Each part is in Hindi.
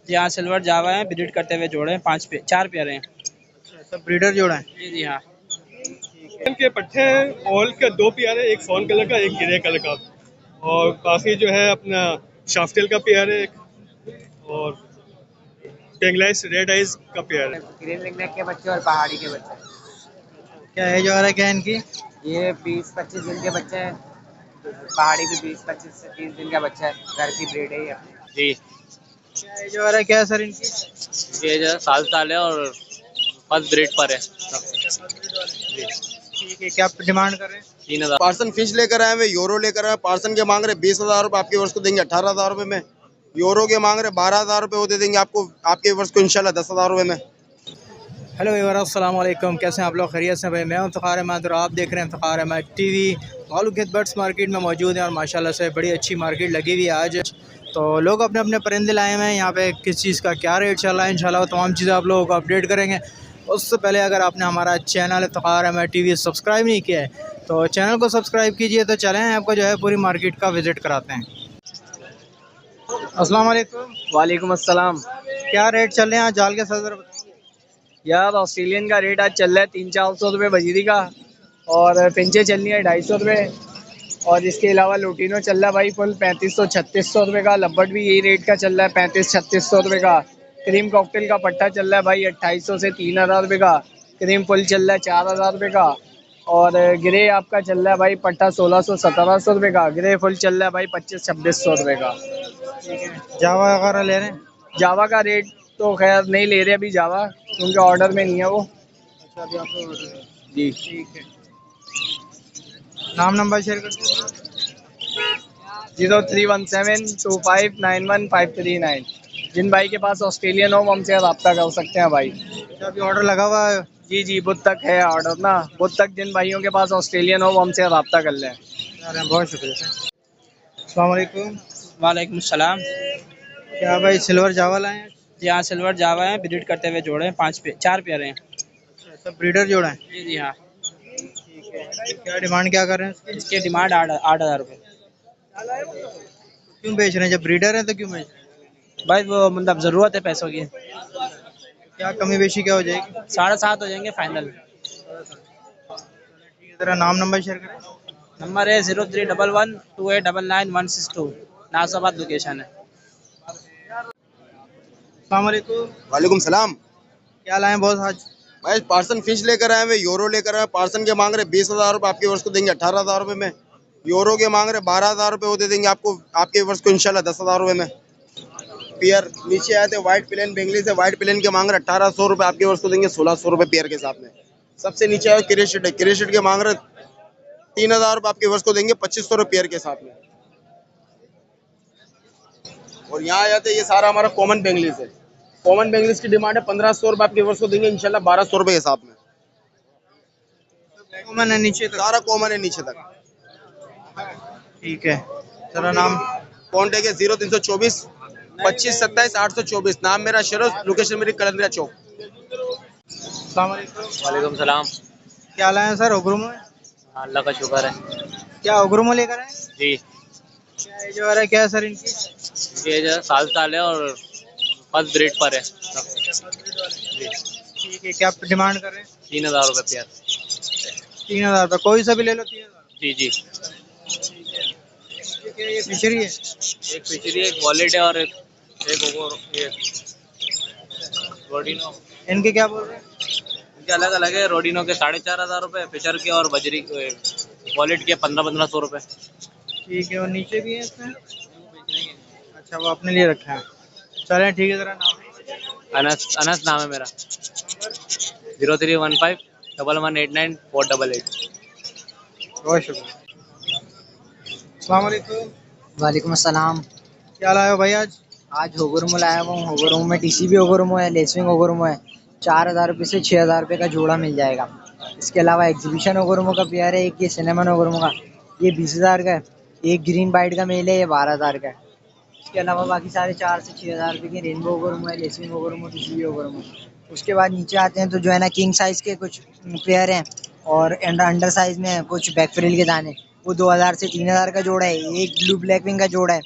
यहाँ सिल्वर जावा है, ब्रीड करते हुए जोड़े हैं, 4 पेयर हैं। सब ब्रीडर जोड़ा है। जी जी हाँ। के पट्टे हैं ऑल के 2 पेयर है, एक फोन कलर का, एक ग्रे कलर का। और बाकी जो है अपना शाफ्टेल का पेयर है एक, और टेंगलाइस रेड आइज का पेयर है। ग्रीन रिंगनेक के बच्चे और पहाड़ी के बच्चे। क्या एज वगैरह क्या है इनकी? ये 20-25 दिन के बच्चे हैं। पहाड़ी भी 20-25 से 30 दिन का बच्चा है। घर की ब्रीड है ये अपनी। जी, क्या एज वगैरह क्या है सर इनकी? ये जो 7 साल है और फर्स्ट ब्रीड पर है। ठीक है, क्या डिमांड कर रहे हैं? 3,000। पार्सन फिश लेकर आए हुए, यूरो लेकर आए। पार्सन के मांग रहे 20,000 रुपये, आपके वर्ष को देंगे 18,000 रुपये में। यूरो के मांग रहे 12,000 रुपये, वो दे देंगे आपको आपके वर्ष को इंशाल्लाह 10,000 रुपये में। हेलो व्यूअर्स, अस्सलाम वालेकुम। कैसे हैं आप लोग? खैरियत से? भाई मैं हूं इफ्तिखार अहमद और आप देख रहे हैं इफ्तिखार अहमद टीवी। मालूम बर्ड्स मार्केट में मौजूद हैं और माशाल्लाह से बड़ी अच्छी मार्केट लगी हुई है आज। तो लोग अपने अपने परिंदे लाए हुए हैं। यहाँ पे किस चीज़ का क्या रेट चल रहा है, इंशाल्लाह तमाम चीज़ें आप लोगों को अपडेट करेंगे। उससे पहले अगर आपने हमारा channel Iftikhar Ahmed TV subscribe नहीं किया है तो चैनल को सब्सक्राइब कीजिए। तो चलें आपको जो है पूरी मार्केट का विज़िट कराते हैं। अस्सलाम वालेकुम। वालेकुम अस्सलाम। क्या रेट चल रहे हैं आज जाल के सर? यार ऑस्ट्रेलियन का रेट आज चल रहा है 300-400 रुपये बजीरी का, और पिंचे चल रही है 250 रुपये, और इसके अलावा लुटिनो चल रहा है भाई फुल 3500-3600 रुपये का। लब्बट भी यही रेट का चल रहा है 3500-3600 रुपये का। क्रीम कॉकटेल का पट्टा चल रहा है भाई 2800 से 3000 रुपये का। क्रीम फुल चल रहा है 4000 रुपये का। और ग्रे आपका चल रहा है भाई पट्टा 1600-1700 रुपये का। ग्रे फुल चल रहा है भाई 2500-2600 रुपये का। जावा वगैरह ले रहे हैं? जावा का रेट तो खैर नहीं ले रहे अभी जावा, क्योंकि ऑर्डर में नहीं है वो। अच्छा, अभी आप लोग order करें। जी। ठीक है, नाम नंबर शेयर कर दो। 031725915339। जिन भाई के पास ऑस्ट्रेलियन हो वो हमसे रब्ता कर सकते हैं भाई। अच्छा, अभी ऑर्डर लगा हुआ है? जी जी, बुध तक है ऑर्डर ना। बुध तक जिन भाइयों के पास ऑस्ट्रेलियन हो वो हमसे रब्ता कर लें। बहुत शुक्रिया सर। अस्सलाम वालेकुम। वालेकुम सलाम। क्या भाई सिल्वर जावा लाए हैं? यहाँ सिल्वर जावा है, ब्रीड करते हुए जोड़े हैं, 4 पेयर हैं। सब ब्रीडर जोड़ा है। जी जी हाँ। ठीक है, क्या डिमांड क्या कर रहे हैं इसकी? इसकी डिमांड 8,000 रुपये। क्यों बेच रहे हैं? जब ब्रीडर है तो क्यों बेच रहे हैं? भाई वो मतलब ज़रूरत है पैसों की। क्या कमी बेशी क्या हो जाएगी? 7.5 हो जाएंगे फाइनल। ठीक है, जरा नाम नंबर शेयर करें। नंबर है 031128999162। नासाबाद लोकेशन है। अस्सलाम वालेकुम। वालेकुम सलाम। क्या लाए हैं बॉस आज? भाई पार्सन फिश लेकर आए हुए, यूरो लेकर आए। पार्सन के मांग रहे 20,000 रुपये, आपके वर्ष को देंगे 18,000 रुपये में। यूरो के मांग रहे 12,000 रुपये, वो दे देंगे आपको आपके वर्ष को इंशाल्लाह 10,000 रुपये में। पेयर नीचे आए थे व्हाइट प्लेन बेंगली से, व्हाइट प्लेन के मांग रहे 1,800 रुपये, आपके वर्ष को देंगे 1,600 रुपये पेयर के साथ में। सबसे नीचे आए क्रेशिट है, क्रेशिट के मांग रहे 3,000 रुपये, आपके वर्ष को देंगे 2,500 रुपये पेयर के साथ में। और यहाँ आ जाते ये सारा हमारा कॉमन बेंगलीस है। कॉमन बेंगलीस की डिमांड है 1,500 रुपये, आपके वर्ष को देंगे इंशाल्लाह 1,200 रुपये के हिसाब में। कॉमन है नीचे तक? सारा कॉमन है नीचे तक। ठीक है, जरा नाम। कॉन्टेक्ट है 0324 25 27 824। नाम मेरा शरोज, लोकेशन मेरी कलंदरिया चौक। अस्सलाम वालेकुम। वालेकुम सलाम। क्या लाए हैं सर? उग्रुमो है? अल्लाह का शुक्र है। क्या उग्रुमो लेकर आए? जी, क्या एज वगैरह क्या है सर इनकी? ये जो 7 साल है और फर्स्ट ब्रीड पर है। जी, ठीक है, क्या डिमांड कर रहे हैं? 3,000 रुपये पेयर। 3,000 रुपये, कोई सा भी ले लो 3,000। जी जी। ठीक है, ये फिशरी है? एक फिशरी, एक वॉलेट है और एक और ये रोडिनो। इनके क्या बोल रहे हैं? इनके अलग अलग है। रोडिनो के 4,500 रुपये, फिशर के और बजरी वॉलेट के 1500 रुपये। ठीक है, और नीचे भी है इसमें? अच्छा, वो अपने लिए रखा है। चलें ठीक है, जरा नाम। अनस नाम है मेरा। 03151189 488। बहुत शुक्रिया। अस्सलाम वालेकुम। वालेकुम अस्सलाम। क्या लाए हो भाई आज? आज होगुरुमो लाया हुआ हूँ। होगुरुमो में टीसीबी होगुरुमो है, लेसविंग होगुरुमो है। 4,000 रुपये से 6,000 रुपये का जोड़ा मिल जाएगा। इसके अलावा एग्जीबिशन होगुरुमो का पेयर है, एक ये सिनेमन होगुरुमो का, ये 20,000 का है। एक ग्रीन बाइट का मेल है, ये 12,000 का है। इसके अलावा बाकी सारे 4 से 6,000 रुपये के रेनबो होगुरुमो है, लेसविंग होगुरुमो, टीसीबी होगुरुमो। उसके बाद नीचे आते हैं तो जो है ना किंग साइज़ के कुछ पेयर हैं, और अंडर साइज़ में कुछ बैक फ्रिल के दाने, वो 2000 से 3000 का जोड़ा है। एक ब्लू ब्लैक विंग का जोड़ा है,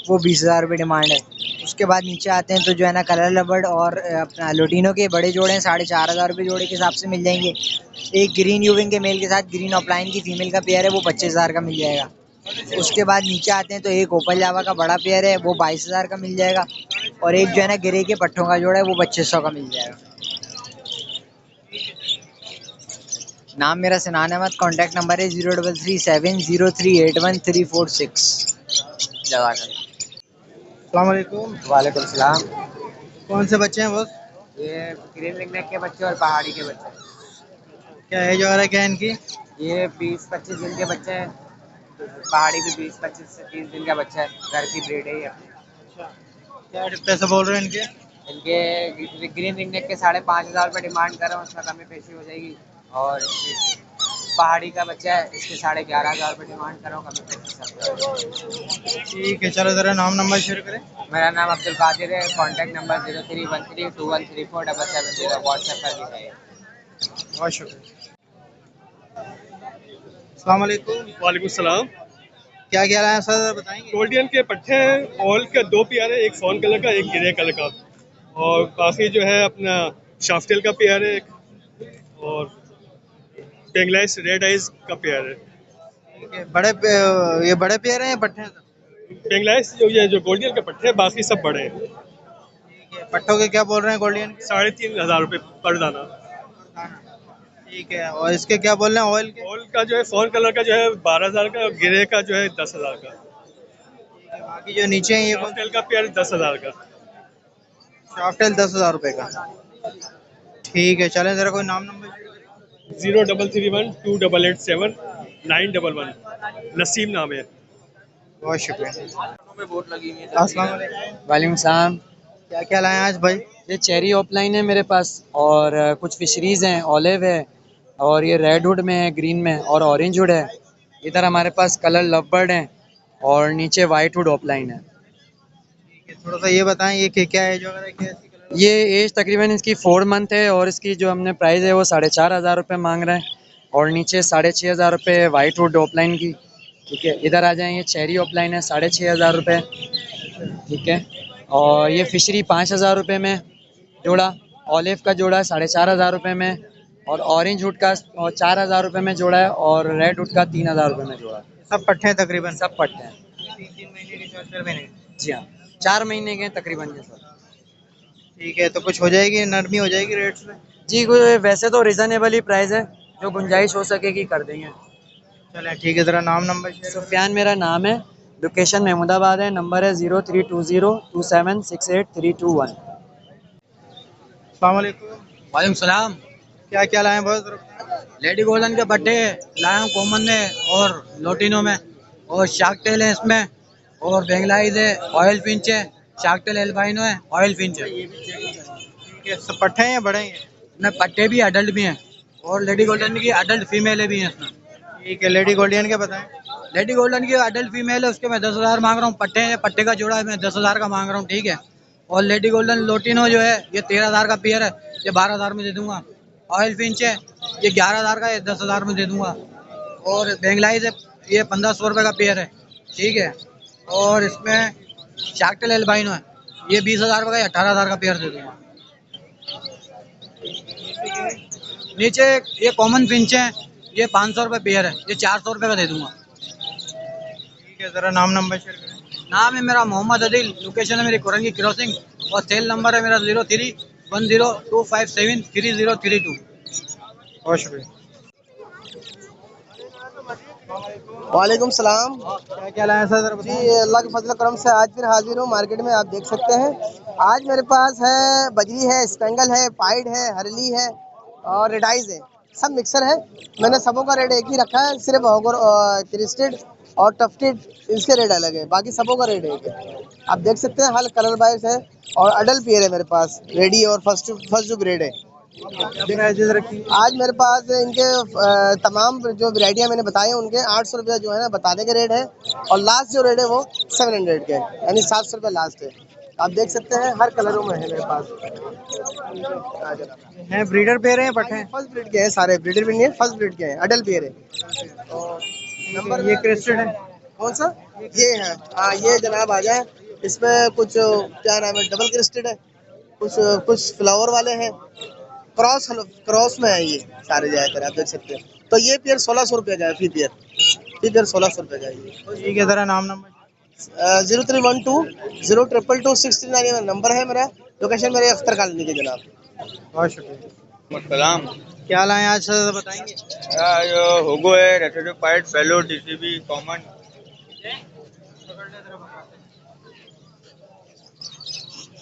वो 20,000 रुपये डिमांड है। उसके बाद नीचे आते हैं तो जो है ना कलर लबर्ड और अपना लोटिनो के बड़े जोड़े हैं, 4,500 रुपये जोड़े के हिसाब से मिल जाएंगे। एक ग्रीन यूविंग के मेल के साथ ग्रीन ऑफलाइन की फीमेल का पेयर है, वो 25,000 का मिल जाएगा। उसके बाद नीचे आते हैं तो एक ओपल जावा का बड़ा पेयर है, वो 22,000 का मिल जाएगा। और एक जो है ना ग्रे के पट्ठों का जोड़ा है, वो 2500 का मिल जाएगा। नाम मेरा सिनान अहमद, कॉन्टैक्ट नंबर है 0337038136। अस्सलाम वालेकुम। वालेकुम सलाम। कौन से बच्चे हैं बस? ये ग्रीन रिंगनेक के बच्चे और पहाड़ी के बच्चे। क्या एज वगैरह क्या है इनकी? ये 20-25 दिन के बच्चे हैं। पहाड़ी भी 20-25 से 30 दिन का बच्चा है। घर की ब्रीड है ये। क्या पैसे बोल रहे हैं इनके? इनके ग्रीन रिंगनेक के 5,500 रुपये डिमांड कर रहा हूँ, उसमें कमी पेशी हो जाएगी। और पहाड़ी का बच्चा है, इसके 11,500 रुपये डिमांड कर रहा हूँ, कमी पेशी सब। ठीक है, चलो ज़रा नाम नंबर शेयर करें। मेरा नाम अब्दुल कादिर है, कॉन्टैक्ट नंबर 0313213477 व्हाट्सएप कर दीजिए। बहुत शुक्रिया। अस्सलाम वालेकुम। वालेकुम सलाम। क्या क्या लाया सर, बताएंगे? गोल्डियन के पट्टे हैं, ऑल के दो पेयर है, एक फोन कलर का एक ग्रे कलर का, और बाकी जो है अपना शाफ्टेल का पेयर है एक, और पेंगलाइस रेड आइज का पेयर है। ठीक है, ये बड़े पेयर हैं या पट्टे हैं सर? पेंगलाइस जो ये जो गोल्डियन के पट्टे हैं, बाकी सब बड़े हैं। ठीक है, पट्टों के क्या बोल रहे हैं गोल्डियन के? 3,500 रुपये पर दाना। ठीक है, और इसके क्या बोल रहे हैं ऑयल के? ऑल का जो है फोन कलर का जो है 12,000 का, और ग्रे का जो है 10,000 का। बाकी जो नीचे हैं ये कौन? शाफ्टेल का पेयर 10,000 का। शाफ्टेल 10,000 रुपये का। ठीक है, चलें ज़रा कोई नाम नंबर। 033128879111। नसीम नाम है। बहुत शुक्रिया। अस्सलाम वालेकुम। वालेकुम सलाम। क्या क्या लाए हैं आज भाई? ये चेरी ऑफलाइन है मेरे पास, और कुछ फिशरीज़ हैं, ऑलिव है, और ये रेड वुड में है, ग्रीन में, और ऑरेंज वुड है। इधर हमारे पास कलर लवबर्ड हैं, और नीचे वाइट वुड ऑफलाइन है। ठीक है, थोड़ा सा ये बताएं ये क्या एज वगैरह क्या है इसकी कलर? ये एज तकरीबन इसकी 4 मंथ है, और इसकी जो हमने प्राइस है वो 4,500 रुपये मांग रहे हैं, और नीचे 6,500 रुपये वाइट वुड ऑफलाइन की। ठीक है, इधर आ जाएँ, ये चेरी ऑफलाइन है 6,500 रुपये। ठीक है, और ये फिशरी 5,000 रुपये में जोड़ा, ऑलिव का जोड़ा है 4,500 रुपये में, और ऑरेंज वुड का 4,000 रुपये में जोड़ा है, और रेड वुड का 3,000 रुपये में जोड़ा है। सब पट्टे हैं तकरीबन? सब पट्टे हैं। 3 महीने के 4 महीने? जी हाँ, 4 महीने के तकरीबन ये सब। ठीक है, तो कुछ हो जाएगी, नरमी हो जाएगी रेट्स में? जी, वैसे तो रिजनेबल ही प्राइस है, जो गुंजाइश हो सकेगी कर देंगे। चलें ठीक है, ज़रा नाम नंबर शेयर। सुफियान मेरा नाम है, लोकेशन महमूदाबाद है, नंबर है 032027683221। अस्सलाम वालेकुम। वालेकुम सलाम। क्या क्या लाए हैं बहुत? लेडी गोल्डन के बड्डे लाया हूँ कॉमन में और लोटिनो में, और शार्क टेल है इसमें, और बेंगलाइज है, ऑयल फिंच है, शार्क टेल एल्बाइनो है, ऑयल फिंच है। ठीक है, सब पट्टे हैं या बड़े हैं? इसमें पट्टे भी अडल्ट भी हैं, और लेडी गोल्डन की अडल्ट फीमेल भी हैं इसमें। ठीक है, लेडी गोल्डियन के बताएं। लेडी गोल्डन की अडल्ट फीमेल है, उसके मैं 10,000 मांग रहा हूँ। पट्टे का जोड़ा है, मैं 10,000 का मांग रहा हूँ। ठीक है, और लेडी गोल्डन लोटिनो जो है ये 13,000 का पेयर है, ये 12,000 में दे दूंगा। ऑयल फिंच है, ये 11,000 का, ये 10,000 में दे दूंगा। और बेंगलाइज है, ये 1,500 रुपये का पेयर है। ठीक है, और इसमें शार्क टेल एल्बाइनो है, ये 20,000 रुपये का, 18,000 का पेयर दे दूंगा। नीचे ये कॉमन फिंच है, ये 500 रुपये पेयर है, ये 400 रुपये का दे दूंगा। ठीक है, ज़रा नाम नंबर शेयर करें। नाम है मेरा मोहम्मद अदिल, लोकेशन है मेरी कुरंगी क्रॉसिंग, और सेल नंबर है मेरा 031025733032। बहुत शुक्रिया। वालेकुम सलाम क्या क्या लाए हैं सर, ज़रा जी। बताएं। अल्लाह के फजल करम से आज फिर हाजिर हूँ मार्केट में, आप देख सकते हैं। आज मेरे पास है बजरी है, स्पेंगल है, पाइड है, हरली है, और रेडाइज है, सब मिक्सर है। मैंने सबों का रेट एक ही रखा है, सिर्फ क्रिस्टेड और टफ्टेड इसके रेट अलग है, बाकी सबों का रेट एक है। आप देख सकते हैं, हल कलर बाइस है, और अडल्ट पेयर है मेरे पास, रेडी और फर्स्ट जो ग्रेड है। आज मेरे पास इनके तमाम जो वैरायटियाँ मैंने बताई हैं उनके 800 रुपये जो है ना बताने के रेट है, और लास्ट जो रेट है वो 700 के है, यानी 700 रुपये लास्ट है। आप देख सकते हैं हर कलरों में है मेरे पास। हैं ब्रीडर पेयर हैं या पट्टे हैं? फर्स्ट ब्रीड के हैं सारे, ब्रीडर भी नहीं है, फर्स्ट ब्रीड के हैं, अडल्ट पेयर है। नंबर ये क्रेस्टेड है। कौन सा? ये है, हाँ ये जनाब आ जाए। इसमें कुछ क्या नाम है, डबल क्रिस्टेड है, कुछ कुछ फ्लावर वाले हैं, क्रॉस क्रॉस में है ये सारे ज्यादातर, आप देख सकते हैं। तो ये पेयर 1600 रुपये का है, फी पेयर 1600 रुपये का है ये। ठीक है, ज़रा नाम नंबर। 0312 0222 639 नंबर है मेरा। लोकेशन मेरे अख्तर कॉलोनी के जनाब। बहुत शुक्रिया। सलाम। क्या लाए आज सर, बताएंगे? होगो है, रेसिड्यू पाइट, फेलो, टीसीबी, कॉमन।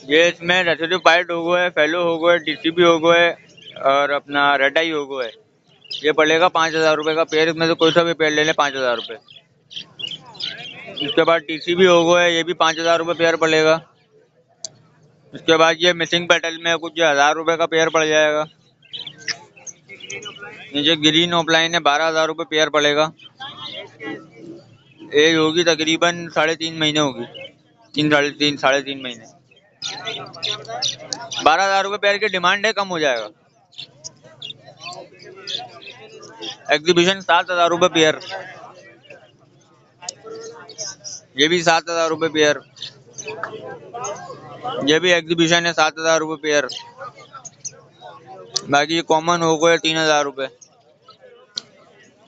ये इसमें रेसिड्यू पाइट होगो है, फेलो होगो है, टीसीबी होगो है और अपना रेड आई होगो है। ये पड़ेगा 5000 रुपये का पेयर। इसमें से कोई सा भी पेयर ले लें 5000 रुपये। इसके बाद टीसीबी होगो है, ये भी 5000 रुपये पेयर पड़ेगा। इसके बाद ये मिसिंग पेटल में कुछ 1000 रुपये का पेयर पड़ जाएगा। नीचे ग्रीन ऑफलाइन है, 12000 रुपये पेयर पड़ेगा। एज होगी तकरीबन 3.5 महीने होगी, 3 महीने। 12000 रुपये पेयर की डिमांड है, कम हो जाएगा। एग्जीबिशन 7000 रुपये पेयर, ये भी 7000 रुपये पेयर। ये भी एग्जीबिशन है, 7000 रुपये पेयर। बाकी ये कॉमन हो गए 3000 रुपये,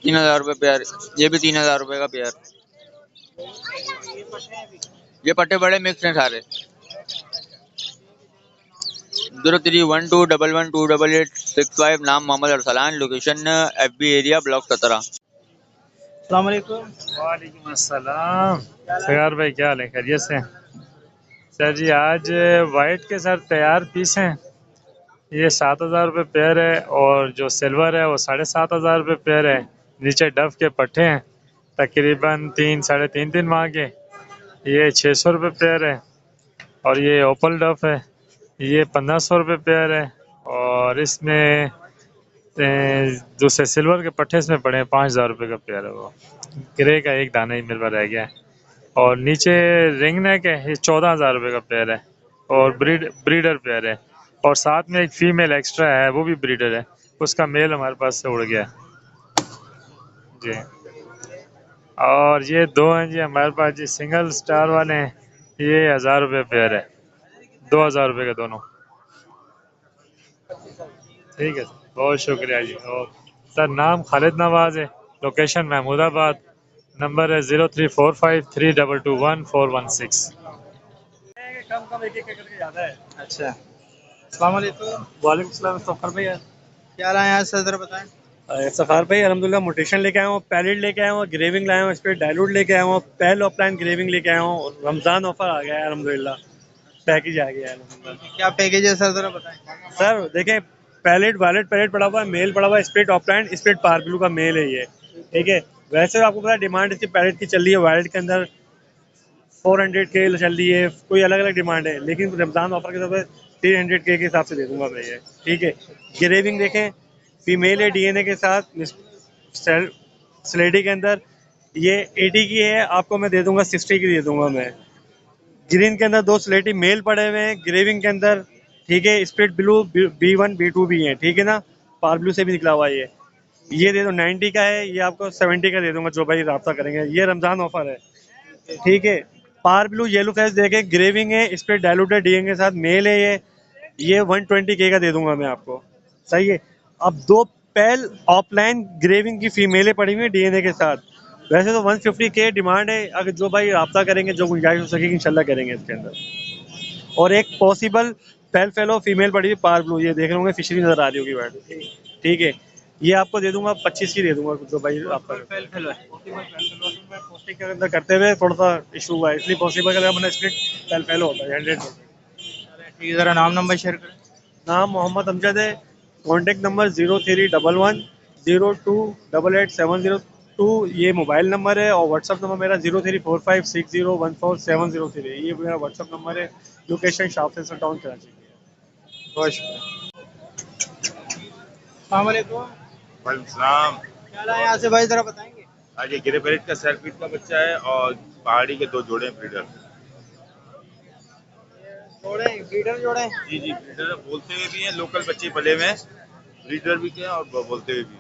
3000 रुपये पेयर। ये भी 3000 रुपये का पेयर। ये पट्टे बड़े मिक्स हैं सारे। 0312112885। नाम Mohammad Arsalan. Location FB area, block 17। अस्सलाम वालेकुम। वालेकुम अस्सलाम। सगार भाई क्या हाल है, खैरियत से? सर जी आज वाइट के सर तैयार पीस हैं, ये 7000 रुपये पेयर है और जो सिल्वर है वो 7500 रुपये पेयर है। नीचे डफ के पट्टे हैं तकरीबन 3-3.5 माह के, ये 600 रुपये पेयर है। और ये ओपल डफ है, ये 1500 रुपये पेयर है। और इसमें दूसरे सिल्वर के पट्टे इसमें पड़े हैं, 5000 रुपये का पेयर है। वो ग्रे का एक दाना ही मेरे पास रह गया है। और नीचे रिंग नेक है, ये 14000 रुपये का पेयर है और ब्रीडर पेयर है। और साथ में एक फीमेल एक्स्ट्रा है, वो भी ब्रीडर है, उसका मेल हमारे पास से उड़ गया जी। और ये दो हैं जी हमारे पास जी, सिंगल स्टार वाले हैं, ये 1000 रुपये पेयर है, 2000 रुपये के दोनों। ठीक है, बहुत शुक्रिया जी। और सर नाम खालिद नवाज है, लोकेशन महमूदाबाद। नंबर है 03453221 कम एक करके ज़्यादा है। अच्छा, अस्सलाम वालेकुम। वालेकुम सलाम। सफ़र भाई, क्या लाए आज सर, ज़रा बताएं। सफ़ार भाई अल्हम्दुलिल्लाह मोटेशन लेके आया हूँ, पैलेट लेके आया हूँ, ग्रेविंग लाया हूँ, इस पर डायलूट लेके आया हूँ, पैल ऑफलाइन ग्रेविंग लेके आया हूँ। रमज़ान ऑफर आ गया है अल्हम्दुलिल्लाह, पैकेज आ गया है अल्हम्दुलिल्लाह। क्या पैकेज है सर, ज़रा बताएं। सर देखें, पैलेट वायलेट पैलेट पड़ा हुआ है, मेल पड़ा हुआ है, स्प्लिट ऑफलाइन स्प्लिट पार ब्लू का मेल है ये। ठीक है, वैसे तो आपको पता डिमांड इसकी पैलेट की चल रही है, वायलेट के अंदर 400K चल रही है, कोई अलग अलग डिमांड है, लेकिन रमज़ान ऑफर के तौर पर 300K के हिसाब से दे दूंगा मैं ये। ठीक है, ग्रेविंग देखें, फीमेल है DNA के साथ, स्लेटी के अंदर ये 80 की है, आपको मैं दे दूंगा 60 की दे दूंगा मैं। ग्रीन के अंदर 2 स्लेटी मेल पड़े हुए हैं ग्रेविंग के अंदर। ठीक है, स्प्लिट ब्लू B1 B2 भी हैं, ठीक है ना, पार ब्लू से भी निकला हुआ है ये दे दो। 90 का है, ये आपको 70 का दे दूंगा जो भाई रब्ता करेंगे। ये रमज़ान ऑफर है। ठीक है, पार ब्लू येलो फेस देखें, ग्रेविंग है, स्प्लिट डायलूटेड DNA के साथ मेल है ये 120K का दे दूंगा मैं आपको। सही है, अब 2 पैल ऑफलाइन ग्रेविंग की फीमेलें पड़ी हुई हैं DNA के साथ। वैसे तो 150K डिमांड है, अगर जो भाई रब्ता करेंगे, जो गुंजाइश हो सकेगी इंशाल्लाह करेंगे इसके अंदर। और एक पॉसिबल पैल फेलो फीमेल पड़ी हुई पार ब्लू, ये देख लोगे फिशरी नजर आ रही होगी बैठ। ठीक है, ये आपको दे दूंगा 25 की दे दूंगा जो भाई आपका पोस्टिंग के अंदर करते हुए थोड़ा सा इशू हुआ है, इसलिए पॉसिबल का मैंने स्प्लिट पैल फेलो होता है 100%। ठीक है, ज़रा नाम नंबर शेयर करें। नाम मोहम्मद अमजद है, कॉन्टेक्ट नंबर 031102888702, ये मोबाइल नंबर है। और व्हाट्सअप नंबर मेरा 034560147003, ये मेरा व्हाट्सअप नंबर है। लोकेशन शाफ टाउन कराची की है। बहुत शुक्रिया। अस्सलाम वालेकुम। वालेकुम सलाम। क्या लाए यहाँ से भाई, ज़रा बताएंगे। आज ये ग्रे पैरेट का सेल्फीट का बच्चा है और पहाड़ी के 2 जोड़े ब्रीडर। ब्रीडर जोड़े। जी जी, ब्रीडर बोलते हुए भी हैं, लोकल बच्चे पले हुए हैं, ब्रीडर भी के और बोलते हुए भी।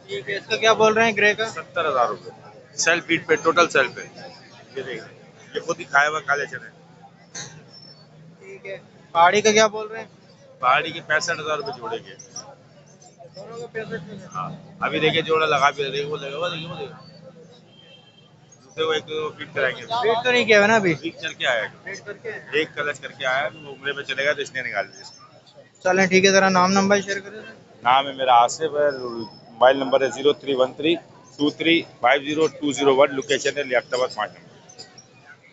ठीक है, इसका क्या बोल रहे हैं ग्रे का? 70,000 रुपये। सेल्फ फीड पे, टोटल सेल्फ है। ये देख, ये खुद ही खाया हुआ काले चने। ठीक है, पहाड़ी का क्या बोल रहे हैं? पहाड़ी के 65,000 रुपये जोड़े के। दोनों का 65 में। हाँ, अभी देखिए जोड़ा लगा भी देखिए, वो लगा हुआ, देखिए वो देखिए। दूसरे को एक फीड कराएंगे। वेट तो नहीं किया है ना अभी? फीड करके आया है। वेट करके एक कलच करके आया है, वो उम्र में चलेगा तो इसने निकाल दिया। चलें ठीक है, ज़रा नाम नंबर शेयर करें। नाम है मेरा आसिफ है, मोबाइल नंबर है 031323500201, लोकेशन है लियाकताबाद 5 नंबर।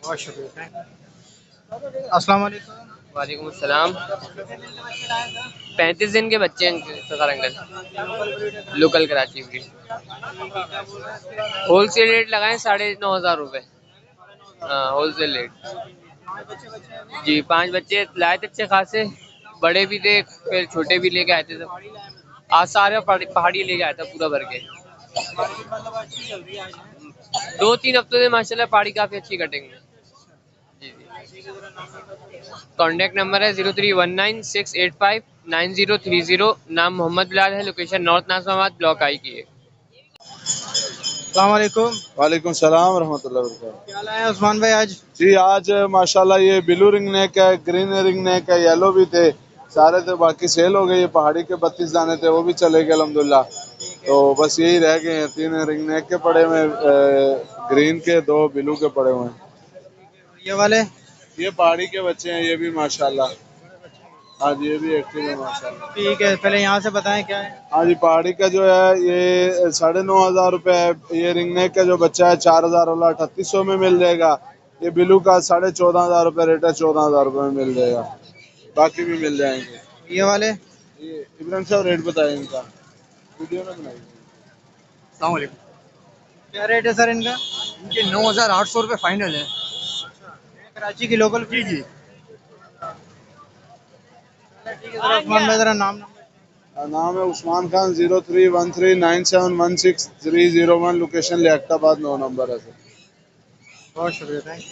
बहुत शुक्रिया। अस्सलाम वालेकुम। वालेकुम अस्सलाम। 35 दिन के बच्चे हैं sir uncle, local Karachi breed. Wholesale rate लगाए 9,500 रुपये। हाँ होलसेल रेट जी। 5 बच्चे लाए थे अच्छे खासे, बड़े भी थे फिर छोटे भी लेके आए थे सब। आज सारे पहाड़ी लेके आया था पूरा भर के। 2-3 हफ्तों से माशाल्लाह पहाड़ी काफ़ी अच्छी कटिंग है जी जी। कॉन्टैक्ट नंबर है 031968593030। नाम मोहम्मद बिलाल है, location north Nazimabad block I की है। अस्सलाम वालेकुम। वालेकुम सलाम रहमतुल्लाहि व बरकातहू। क्या लाए हैं उस्मान भाई आज? जी आज माशाल्लाह ये ब्लू रिंग नेक है, ग्रीन रिंग नेक है, येलो भी थे सारे, तो बाकी सेल हो गए। ये पहाड़ी के 32 दाने थे वो भी चले गए अल्हम्दुलिल्लाह। तो बस यही रह गए हैं, 3 रिंग नेक के पड़े हुए, ग्रीन के 2 ब्लू के पड़े हुए हैं। ये वाले ये पहाड़ी के बच्चे हैं, ये भी माशाल्लाह। हाँ जी ये भी एक्टिव है माशाल्लाह। ठीक है, पहले यहाँ से बताएं क्या है। हाँ जी पहाड़ी का जो है ये 9,500 रुपये है। ये रिंग नेक का जो बच्चा है 4,000 वाला 3,800 में मिल जाएगा। ये ब्लू का 14,500 रुपये रेट है, 14,000 रुपये में मिल जाएगा। बाकी भी मिल जाएंगे। ये वाले ये इब्राहिम साहब रेट बताएं इनका, वीडियो में बनाइए। अस्सलाम वालेकुम। क्या रेट है सर इनका? इनके 9,800 रुपये फाइनल है। कराची की लोकल? जी जी। ठीक है सर, उस्मान भाई ज़रा नाम नाम है उस्मान खान। 031397163001, लोकेशन लियाकताबाद 9 नंबर है सर। बहुत शुक्रिया, थैंक यू।